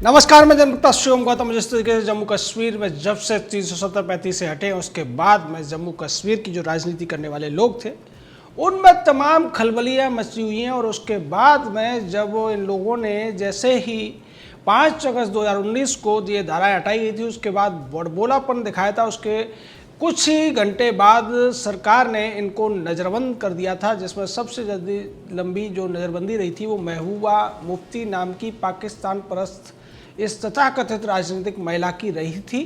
नमस्कार, मैं जनता शिवम गौतम। जिस तरीके से जम्मू कश्मीर में जब से 370-35 से हटे उसके बाद में जम्मू कश्मीर की जो राजनीति करने वाले लोग थे उनमें तमाम खलबलियाँ मची हुई हैं। और उसके बाद में जब इन लोगों ने जैसे ही 5 अगस्त 2019 को ये धाराएँ हटाई गई थी उसके बाद बड़बोलापन दिखाया था, उसके कुछ ही घंटे बाद सरकार ने इनको नज़रबंद कर दिया था, जिसमें सबसे जल्दी लंबी जो नज़रबंदी रही थी वो महबूबा मुफ्ती नाम की पाकिस्तान परस्त इस तथाकथित राजनीतिक महिला की रही थी,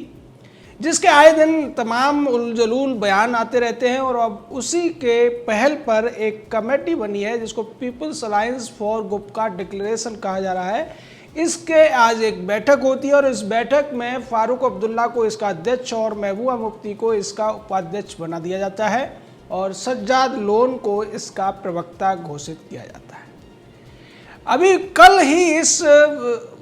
जिसके आए दिन तमाम उलझुल बयान आते रहते हैं। और अब उसी के पहल पर एक कमेटी बनी है जिसको people's alliance for Gupkar declaration कहा जा रहा है। इसके आज एक बैठक होती है और इस बैठक में फारूक अब्दुल्ला को इसका अध्यक्ष और महबूबा मुफ्ती को इसका उपाध्यक्ष बना दिया जाता है और सज्जाद लोन को इसका प्रवक्ता घोषित किया जाता है। अभी कल ही इस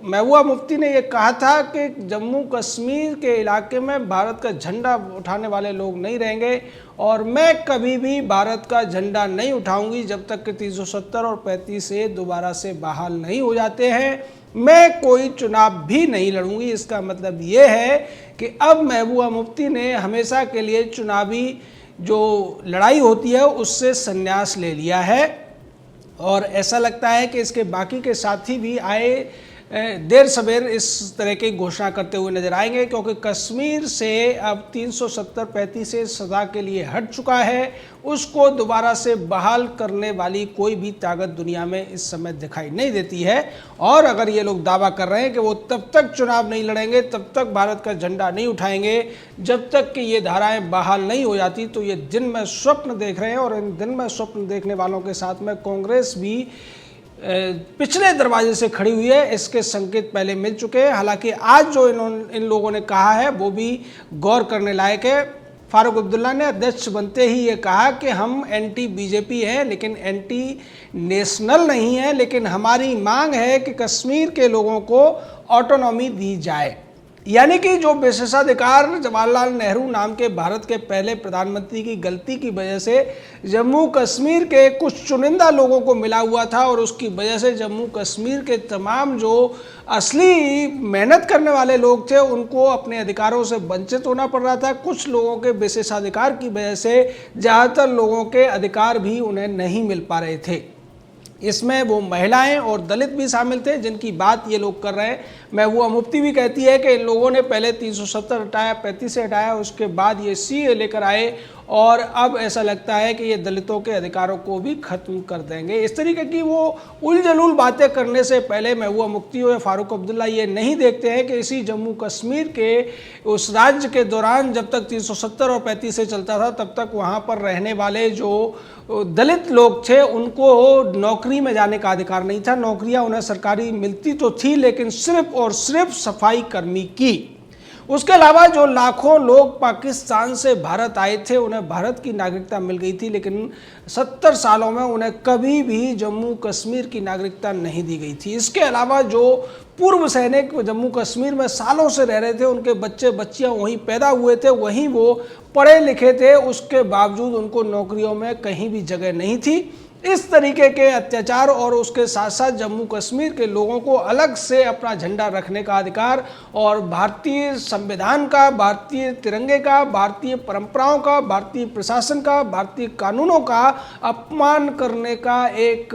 महबूबा मुफ्ती ने यह कहा था कि जम्मू कश्मीर के इलाके में भारत का झंडा उठाने वाले लोग नहीं रहेंगे और मैं कभी भी भारत का झंडा नहीं उठाऊंगी जब तक कि 370 और 35 से दोबारा से बहाल नहीं हो जाते हैं। मैं कोई चुनाव भी नहीं लड़ूंगी। इसका मतलब ये है कि अब महबूबा मुफ्ती ने हमेशा के लिए चुनावी जो लड़ाई होती है उससे संन्यास ले लिया है। और ऐसा लगता है कि इसके बाकी के साथी भी आए देर सवेर इस तरह की घोषणा करते हुए नजर आएंगे, क्योंकि कश्मीर से अब 370-35 से सदा के लिए हट चुका है। उसको दोबारा से बहाल करने वाली कोई भी ताकत दुनिया में इस समय दिखाई नहीं देती है। और अगर ये लोग दावा कर रहे हैं कि वो तब तक चुनाव नहीं लड़ेंगे, तब तक भारत का झंडा नहीं उठाएंगे जब तक कि ये धाराएं बहाल नहीं हो जाती, तो ये दिन में स्वप्न देख रहे हैं। और इन दिन में स्वप्न देखने वालों के साथ में कांग्रेस भी पिछले दरवाजे से खड़ी हुई है। इसके संकेत पहले मिल चुके हैं। हालांकि आज जो इन लोगों ने कहा है वो भी गौर करने लायक है। फारूक अब्दुल्ला ने अध्यक्ष बनते ही ये कहा कि हम एंटी बीजेपी हैं लेकिन एंटी नेशनल नहीं है, लेकिन हमारी मांग है कि कश्मीर के लोगों को ऑटोनॉमी दी जाए। यानी कि जो विशेषाधिकार जवाहरलाल नेहरू नाम के भारत के पहले प्रधानमंत्री की गलती की वजह से जम्मू कश्मीर के कुछ चुनिंदा लोगों को मिला हुआ था और उसकी वजह से जम्मू कश्मीर के तमाम जो असली मेहनत करने वाले लोग थे उनको अपने अधिकारों से वंचित होना पड़ रहा था। कुछ लोगों के विशेषाधिकार की वजह से ज़्यादातर लोगों के अधिकार भी उन्हें नहीं मिल पा रहे थे। इसमें वो महिलाएं और दलित भी शामिल थे जिनकी बात ये लोग कर रहे हैं। महबूबा मुफ्ती भी कहती है कि इन लोगों ने पहले 370 हटाया, 35 से हटाया, उसके बाद ये सीए लेकर आए और अब ऐसा लगता है कि ये दलितों के अधिकारों को भी खत्म कर देंगे। इस तरीके की वो उलझुल बातें करने से पहले महबूबा मुफ्ती और फारूक अब्दुल्ला ये नहीं देखते हैं कि इसी जम्मू कश्मीर के उस राज्य के दौरान जब तक 370 और 35 से चलता था तब तक वहाँ पर रहने वाले जो दलित लोग थे उनको नौकरी में जाने का अधिकार नहीं था। नौकरियां उन्हें सरकारी मिलती तो थी लेकिन सिर्फ और सिर्फ सफाई कर्मी की। उसके अलावा जो लाखों लोग पाकिस्तान से भारत आए थे उन्हें भारत की नागरिकता मिल गई थी, लेकिन 70 सालों में उन्हें कभी भी जम्मू कश्मीर की नागरिकता नहीं दी गई थी। इसके अलावा जो पूर्व सैनिक जम्मू कश्मीर में सालों से रह रहे थे, उनके बच्चे बच्चियां वहीं पैदा हुए थे, वहीं वो पढ़े लिखे थे, उसके बावजूद उनको नौकरियों में कहीं भी जगह नहीं थी। इस तरीके के अत्याचार और उसके साथ साथ जम्मू कश्मीर के लोगों को अलग से अपना झंडा रखने का अधिकार और भारतीय संविधान का, भारतीय तिरंगे का, भारतीय परंपराओं का, भारतीय प्रशासन का, भारतीय कानूनों का अपमान करने का एक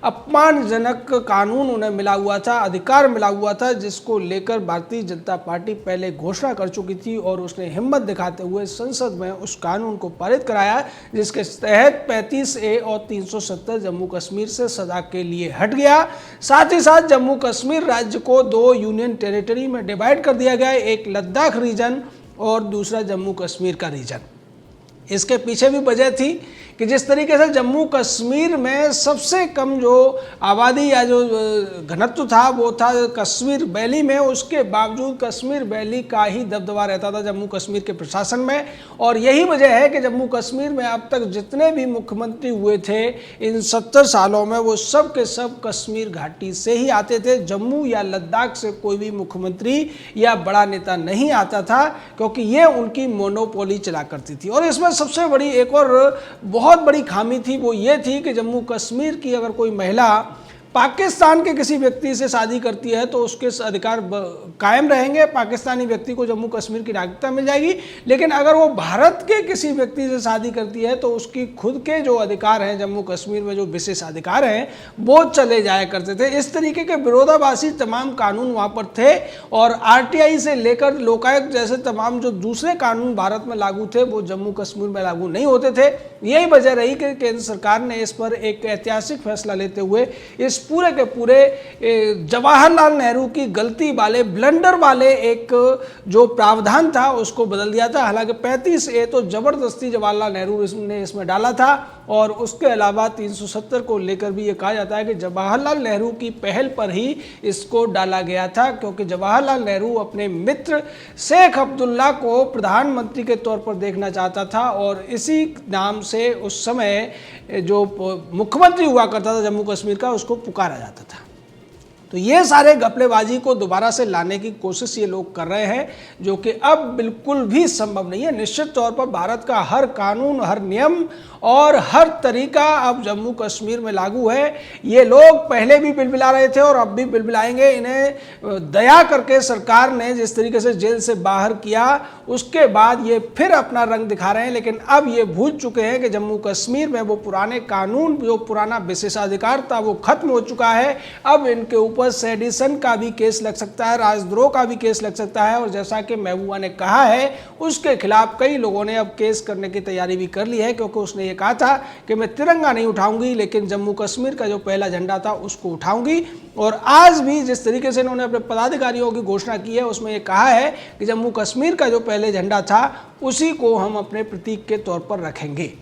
अपमानजनक कानून उन्हें मिला हुआ था, अधिकार मिला हुआ था, जिसको लेकर भारतीय जनता पार्टी पहले घोषणा कर चुकी थी और उसने हिम्मत दिखाते हुए संसद में उस कानून को पारित कराया जिसके तहत 35A और 370 जम्मू कश्मीर से सदा के लिए हट गया। साथ ही साथ जम्मू कश्मीर राज्य को 2 यूनियन टेरिटरी में डिवाइड कर दिया गया, एक लद्दाख रीजन और दूसरा जम्मू कश्मीर का रीजन। इसके पीछे भी वजह थी कि जिस तरीके से जम्मू कश्मीर में सबसे कम जो आबादी या जो घनत्व था वो था कश्मीर वैली में, उसके बावजूद कश्मीर वैली का ही दबदबा रहता था जम्मू कश्मीर के प्रशासन में। और यही वजह है कि जम्मू कश्मीर में अब तक जितने भी मुख्यमंत्री हुए थे इन 70 सालों में वो सब के सब कश्मीर घाटी से ही आते थे। जम्मू या लद्दाख से कोई भी मुख्यमंत्री या बड़ा नेता नहीं आता था, क्योंकि ये उनकी मोनोपोली चला करती थी। और इसमें सबसे बड़ी एक और बहुत बड़ी खामी थी, वो ये थी कि जम्मू कश्मीर की अगर कोई महिला पाकिस्तान के किसी व्यक्ति से शादी करती है तो उसके अधिकार कायम रहेंगे, पाकिस्तानी व्यक्ति को जम्मू कश्मीर की नागरिकता मिल जाएगी। लेकिन अगर वो भारत के किसी व्यक्ति से शादी करती है तो उसकी खुद के जो अधिकार हैं जम्मू कश्मीर में, जो विशेष अधिकार हैं, वो चले जाया करते थे। इस तरीके के विरोधाभासी तमाम कानून वहाँ पर थे और आरटीआई से लेकर लोकायुक्त जैसे तमाम जो दूसरे कानून भारत में लागू थे वो जम्मू कश्मीर में लागू नहीं होते थे। यही वजह रही कि केंद्र सरकार ने इस पर एक ऐतिहासिक फैसला लेते हुए इस पूरे के पूरे जवाहरलाल नेहरू की गलती वाले, ब्लंडर वाले एक जो प्रावधान था उसको बदल दिया था। हालांकि 35A तो जबरदस्ती जवाहरलाल नेहरू ने इसमें डाला था और उसके अलावा 370 को लेकर भी ये कहा जाता है कि जवाहरलाल नेहरू की पहल पर ही इसको डाला गया था, क्योंकि जवाहरलाल नेहरू अपने मित्र शेख अब्दुल्ला को प्रधानमंत्री के तौर पर देखना चाहता था और इसी नाम से उस समय जो मुख्यमंत्री हुआ करता था जम्मू कश्मीर का, उसको पुकारा जाता था। तो ये सारे घपलेबाजी को दोबारा से लाने की कोशिश ये लोग कर रहे हैं, जो कि अब बिल्कुल भी संभव नहीं है। निश्चित तौर पर भारत का हर कानून, हर नियम और हर तरीका अब जम्मू कश्मीर में लागू है। ये लोग पहले भी बिलबिला रहे थे और अब भी बिलबिलाएंगे। इन्हें दया करके सरकार ने जिस तरीके से जेल से बाहर किया, उसके बाद ये फिर अपना रंग दिखा रहे हैं। लेकिन अब ये भूल चुके हैं कि जम्मू कश्मीर में वो पुराने कानून, जो पुराना विशेषाधिकार था, वो खत्म हो चुका है। अब इनके ऊपर सेडिशन का भी केस लग सकता है, राजद्रोह का भी केस लग सकता है। और जैसा कि महबूबा ने कहा है, उसके खिलाफ कई लोगों ने अब केस करने की तैयारी भी कर ली है, क्योंकि उसने कहा था कि मैं तिरंगा नहीं उठाऊंगी लेकिन जम्मू कश्मीर का जो पहला झंडा था उसको उठाऊंगी। और आज भी जिस तरीके से इन्होंने अपने पदाधिकारियों की घोषणा की है, उसमें ये कहा है कि जम्मू कश्मीर का जो पहले झंडा था उसी को हम अपने प्रतीक के तौर पर रखेंगे।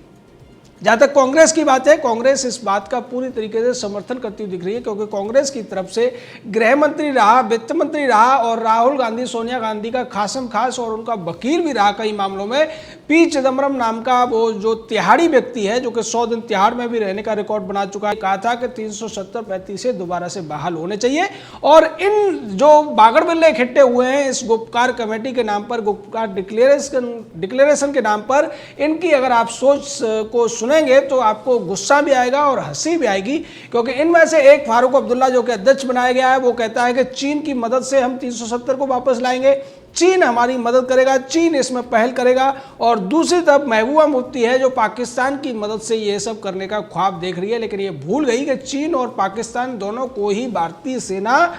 जहाँ तक कांग्रेस की बात है, कांग्रेस इस बात का पूरी तरीके से समर्थन करती हुई दिख रही है, क्योंकि कांग्रेस की तरफ से गृह मंत्री रहा, वित्त मंत्री रहा और राहुल गांधी, सोनिया गांधी का खासम खास और उनका वकील भी रहा कई मामलों में। पी चिदम्बरम नाम का वो जो तिहाड़ी व्यक्ति है, जो कि 100 दिन तिहाड़ में भी रहने का रिकॉर्ड बना चुका है, कहा था कि 370-35 से दोबारा से बहाल होने चाहिए। और इन जो बागड़ बिल्ले इकट्ठे हुए हैं इस गुप्तकार कमेटी के नाम पर, गुप्तकार डिक्लेरेशन के नाम पर, इनकी अगर आप सोच को सुनेंगे तो आपको गुस्सा भी आएगा और हंसी भी आएगी। क्योंकि इनमें से एक फारूक अब्दुल्ला, जो कि अध्यक्ष बनाया गया है, वो कहता है कि चीन की मदद से हम 370 को वापस लाएंगे, चीन हमारी मदद करेगा, चीन इसमें पहल करेगा। और दूसरी तरफ महबूबा मुफ्ती है, जो पाकिस्तान की मदद से ये सब करने का ख्वाब देख रही है, लेकिन ये भूल गई कि चीन और पाकिस्तान दोनों को ही भारतीय सेना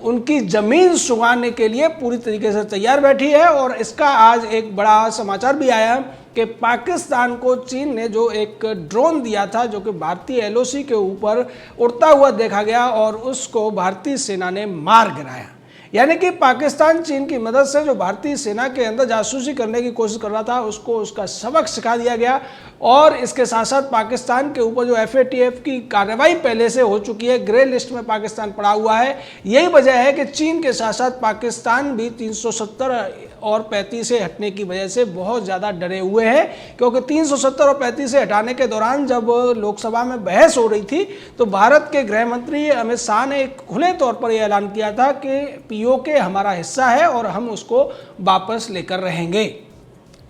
उनकी जमीन सुंगाने के लिए पूरी तरीके से तैयार बैठी है। और इसका आज एक बड़ा समाचार भी आया कि पाकिस्तान को चीन ने जो एक ड्रोन दिया था, जो कि भारतीय एलओसी के ऊपर उड़ता हुआ देखा गया और उसको भारतीय सेना ने मार गिराया। यानी कि पाकिस्तान चीन की मदद से जो भारतीय सेना के अंदर जासूसी करने की कोशिश कर रहा था, उसको उसका सबक सिखा दिया गया। और इसके साथ साथ पाकिस्तान के ऊपर जो FATF की कार्रवाई पहले से हो चुकी है, ग्रे लिस्ट में पाकिस्तान पड़ा हुआ है। यही वजह है कि चीन के साथ साथ पाकिस्तान भी 370 और 35 से हटने की वजह से बहुत ज़्यादा डरे हुए हैं। क्योंकि 370 और 35 से हटाने के दौरान जब लोकसभा में बहस हो रही थी, तो भारत के गृह मंत्री अमित शाह ने एक खुले तौर पर यह ऐलान किया था कि POK हमारा हिस्सा है और हम उसको वापस लेकर रहेंगे।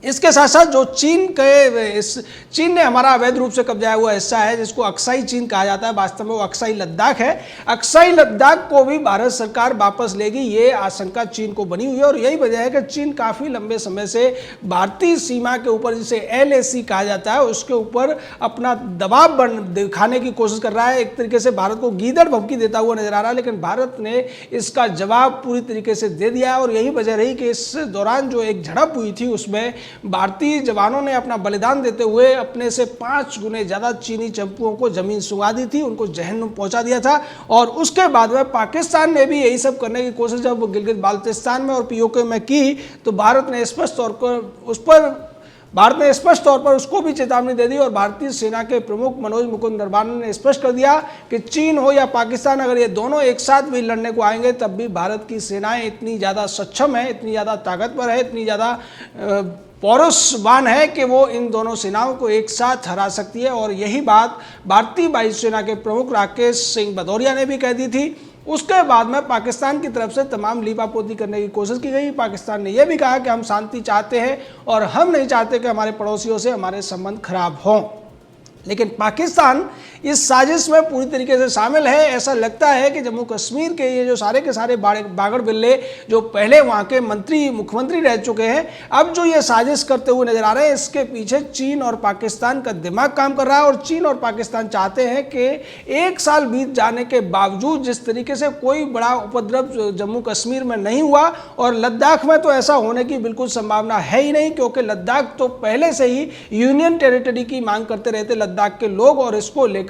इसके साथ साथ जो चीन ने हमारा अवैध रूप से कब्जाया हुआ हिस्सा है, जिसको अक्साई चीन कहा जाता है, वास्तव में वो अक्साई लद्दाख है, अक्साई लद्दाख को भी भारत सरकार वापस लेगी, ये आशंका चीन को बनी हुई है। और यही वजह है कि चीन काफ़ी लंबे समय से भारतीय सीमा के ऊपर, जिसे LAC कहा जाता है, उसके ऊपर अपना दबाव दिखाने की कोशिश कर रहा है। एक तरीके से भारत को गीदड़ भभकी देता हुआ नजर आ रहा है, लेकिन भारत ने इसका जवाब पूरी तरीके से दे दिया। और यही वजह रही कि इस दौरान जो एक झड़प हुई थी, उसमें भारतीय जवानों ने अपना बलिदान देते हुए अपने से 5 गुने ज़्यादा चीनी चंपुओं को जमीन सुंगा दी थी, उनको जहन्नुम पहुंचा दिया था। और उसके बाद में पाकिस्तान ने भी यही सब करने की कोशिश जब गिलगित बाल्टिस्तान में और POK में की, तो भारत ने स्पष्ट तौर पर उसको भी चेतावनी दे दी। और भारतीय सेना के प्रमुख मनोज मुकुंद नरवाने ने स्पष्ट कर दिया कि चीन हो या पाकिस्तान, अगर ये दोनों एक साथ भी लड़ने को आएंगे, तब भी भारत की सेनाएं इतनी ज़्यादा सक्षम है, इतनी ज़्यादा ताकतवर है, इतनी ज़्यादा पौरुषवान है कि वो इन दोनों सेनाओं को एक साथ हरा सकती है। और यही बात भारतीय वायुसेना के प्रमुख राकेश सिंह भदौरिया ने भी कह दी थी। उसके बाद में पाकिस्तान की तरफ से तमाम लीपापोती करने की कोशिश की गई। पाकिस्तान ने यह भी कहा कि हम शांति चाहते हैं और हम नहीं चाहते कि हमारे पड़ोसियों से हमारे संबंध खराब हों। लेकिन पाकिस्तान इस साजिश में पूरी तरीके से शामिल है। ऐसा लगता है कि जम्मू कश्मीर के ये जो सारे के सारे बागड़ बिल्ले जो पहले वहाँ के मुख्यमंत्री रह चुके हैं, अब जो ये साजिश करते हुए नजर आ रहे हैं, इसके पीछे चीन और पाकिस्तान का दिमाग काम कर रहा है। और चीन और पाकिस्तान चाहते हैं कि 1 साल बीत जाने के बावजूद जिस तरीके से कोई बड़ा उपद्रव जम्मू कश्मीर में नहीं हुआ, और लद्दाख में तो ऐसा होने की बिल्कुल संभावना है ही नहीं, क्योंकि लद्दाख तो पहले से ही यूनियन टेरिटरी की मांग करते रहते लद्दाख के लोग, और इसको लेकर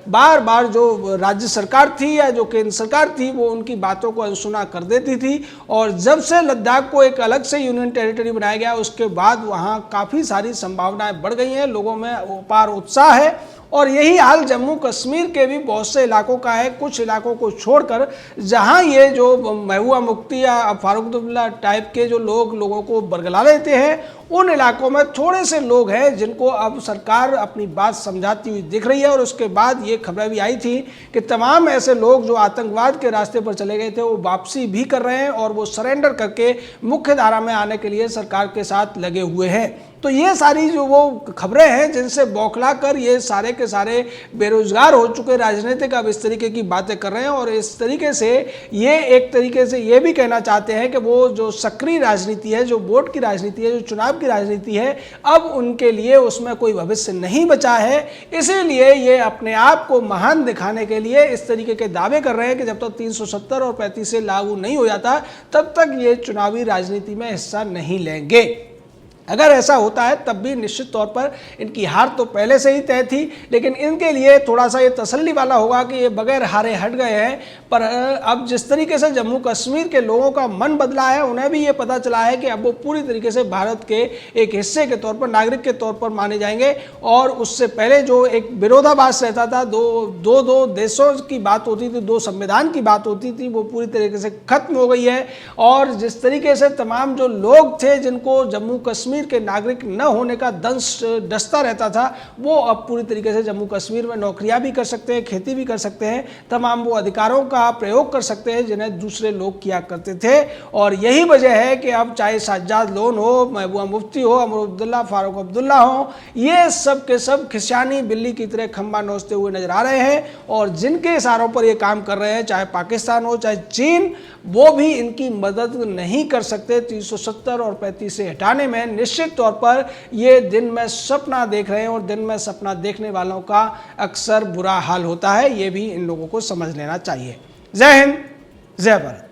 बार बार जो राज्य सरकार थी या जो केंद्र सरकार थी वो उनकी बातों को अनसुना कर देती थी। और जब से लद्दाख को एक अलग से यूनियन टेरिटरी बनाया गया, उसके बाद वहां काफी सारी संभावनाएं बढ़ गई हैं, लोगों में अपार उत्साह है। और यही हाल जम्मू कश्मीर के भी बहुत से इलाकों का है। कुछ इलाकों को छोड़कर जहां ये जो महबूबा मुफ्ती या फारूक अब्दुल्ला टाइप के जो लोगों को बरगला लेते हैं, उन इलाकों में थोड़े से लोग हैं जिनको अब सरकार अपनी बात समझाती हुई दिख रही है। और उसके बाद ये खबरें भी आई थी कि तमाम ऐसे लोग जो आतंकवाद के रास्ते पर चले गए थे वो वापसी भी कर रहे हैं और वो सरेंडर करके मुख्य धारा में आने के लिए सरकार के साथ लगे हुए हैं। तो ये सारी जो वो खबरें हैं जिनसे बौखला कर ये सारे के सारे बेरोजगार हो चुके राजनीतिक अब इस तरीके की बातें कर रहे हैं। और इस तरीके से ये एक तरीके से ये भी कहना चाहते हैं कि वो जो सक्रिय राजनीति है, जो वोट की राजनीति है, जो चुनाव की राजनीति है, अब उनके लिए उसमें कोई भविष्य नहीं बचा है। इसीलिए ये अपने आप को महान दिखाने के लिए इस तरीके के दावे कर रहे हैं कि जब तक 370 और 35 से लागू नहीं हो जाता तब तक ये चुनावी राजनीति में हिस्सा नहीं लेंगे। अगर ऐसा होता है तब भी निश्चित तौर पर इनकी हार तो पहले से ही तय थी, लेकिन इनके लिए थोड़ा सा ये तसल्ली वाला होगा कि ये बगैर हारे हट गए हैं। पर अब जिस तरीके से जम्मू कश्मीर के लोगों का मन बदला है, उन्हें भी ये पता चला है कि अब वो पूरी तरीके से भारत के एक हिस्से के तौर पर, नागरिक के तौर पर माने जाएंगे। और उससे पहले जो एक विरोधाभास रहता था, दो देशों की बात होती थी, 2 संविधान की बात होती थी, वो पूरी तरीके से खत्म हो गई है। और जिस तरीके से तमाम जो लोग थे जिनको जम्मू कश्मीर के नागरिक न होने का दंश डसता रहता था, वो अब पूरी तरीके से जम्मू कश्मीर में नौकरियां भी कर सकते हैं, खेती भी कर सकते हैं, तमाम वो अधिकारों का प्रयोग कर सकते हैं जिन्हें दूसरे लोग किया करते थे। और यही वजह है कि अब चाहे सज्जाद लोन हो, महबूबा मुफ्ती हो, अमर अब्दुल्ला, फारूक अब्दुल्ला हो, ये सब के सब खिसियानी बिल्ली की तरह खंबा नोचते हुए नजर आ रहे हैं। और जिनके इशारों पर ये काम कर रहे हैं, चाहे पाकिस्तान हो चाहे चीन, वो भी इनकी मदद नहीं कर सकते 370 और 35 से हटाने में। निश्चित तौर पर ये दिन में सपना देख रहे हैं और दिन में सपना देखने वालों का अक्सर बुरा हाल होता है। ये भी इन लोगों को समझ लेना चाहिए। जय हिंद, जय भारत।